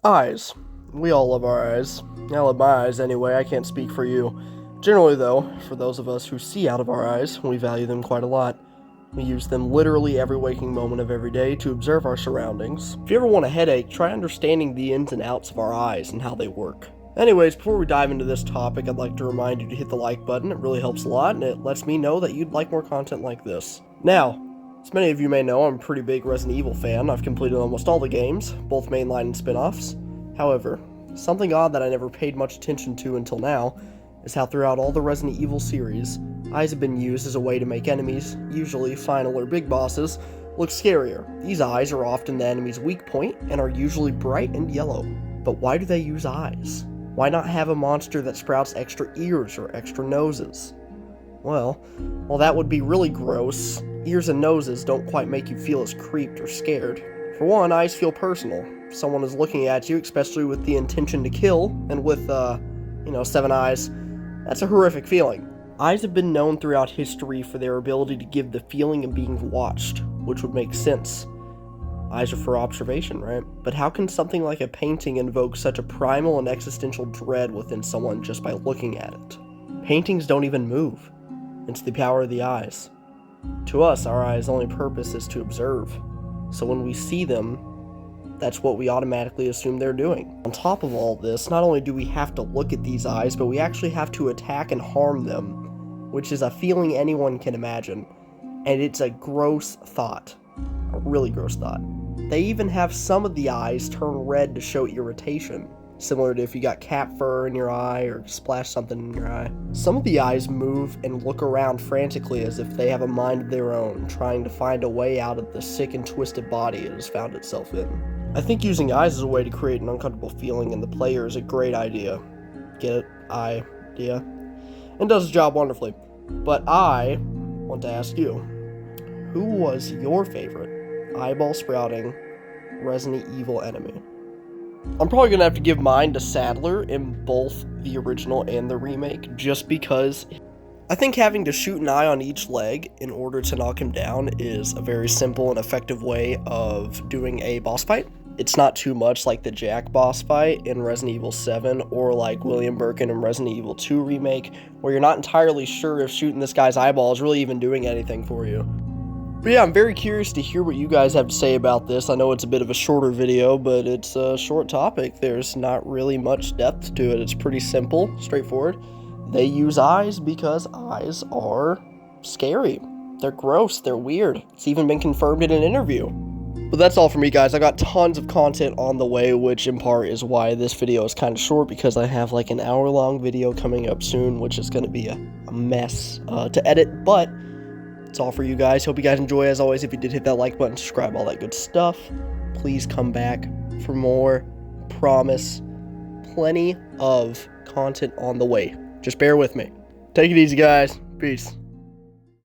Eyes. We all love our eyes. I love my eyes anyway, I can't speak for you. Generally, though, for those of us who see out of our eyes, we value them quite a lot. We use them literally every waking moment of every day to observe our surroundings. If you ever want a headache, try understanding the ins and outs of our eyes and how they work. Anyways, before we dive into this topic, I'd like to remind you to hit the like button. It really helps a lot, and it lets me know that you'd like more content like this. Now, as many of you may know, I'm a pretty big Resident Evil fan. I've completed almost all the games, both mainline and spin-offs. However, something odd that I never paid much attention to until now is how throughout all the Resident Evil series, eyes have been used as a way to make enemies, usually final or big bosses, look scarier. These eyes are often the enemy's weak point and are usually bright and yellow. But why do they use eyes? Why not have a monster that sprouts extra ears or extra noses? Well, while that would be really gross, ears and noses don't quite make you feel as creeped or scared. For one, eyes feel personal. If someone is looking at you, especially with the intention to kill, and with, 7 eyes, that's a horrific feeling. Eyes have been known throughout history for their ability to give the feeling of being watched, which would make sense. Eyes are for observation, right? But how can something like a painting invoke such a primal and existential dread within someone just by looking at it? Paintings don't even move. It's the power of the eyes. To us, our eyes' only purpose is to observe. So when we see them, that's what we automatically assume they're doing. On top of all this, not only do we have to look at these eyes, but we actually have to attack and harm them, which is a feeling anyone can imagine. And it's a gross thought. A really gross thought. They even have some of the eyes turn red to show irritation, similar to if you got cat fur in your eye or splashed something in your eye. Some of the eyes move and look around frantically as if they have a mind of their own, trying to find a way out of the sick and twisted body it has found itself in. I think using eyes as a way to create an uncomfortable feeling in the player is a great idea. Get it? Idea? And does the job wonderfully. But I want to ask you, who was your favorite eyeball sprouting Resident Evil enemy? I'm probably going to have to give mine to Sadler in both the original and the remake, just because I think having to shoot an eye on each leg in order to knock him down is a very simple and effective way of doing a boss fight. It's not too much like the Jack boss fight in Resident Evil 7 or like William Birkin in Resident Evil 2 remake, where you're not entirely sure if shooting this guy's eyeball is really even doing anything for you. But yeah, I'm very curious to hear what you guys have to say about this. I know it's a bit of a shorter video, but it's a short topic. There's not really much depth to it. It's pretty simple, straightforward. They use eyes because eyes are scary. They're gross. They're weird. It's even been confirmed in an interview. But that's all for me, guys. I got tons of content on the way, which in part is why this video is kind of short, because I have like an hour-long video coming up soon, which is going to be a mess to edit, but it's all for you guys. Hope you guys enjoy. As always, if you did hit that like button, subscribe, all that good stuff. Please come back for more. Promise. Plenty of content on the way. Just bear with me. Take it easy, guys. Peace.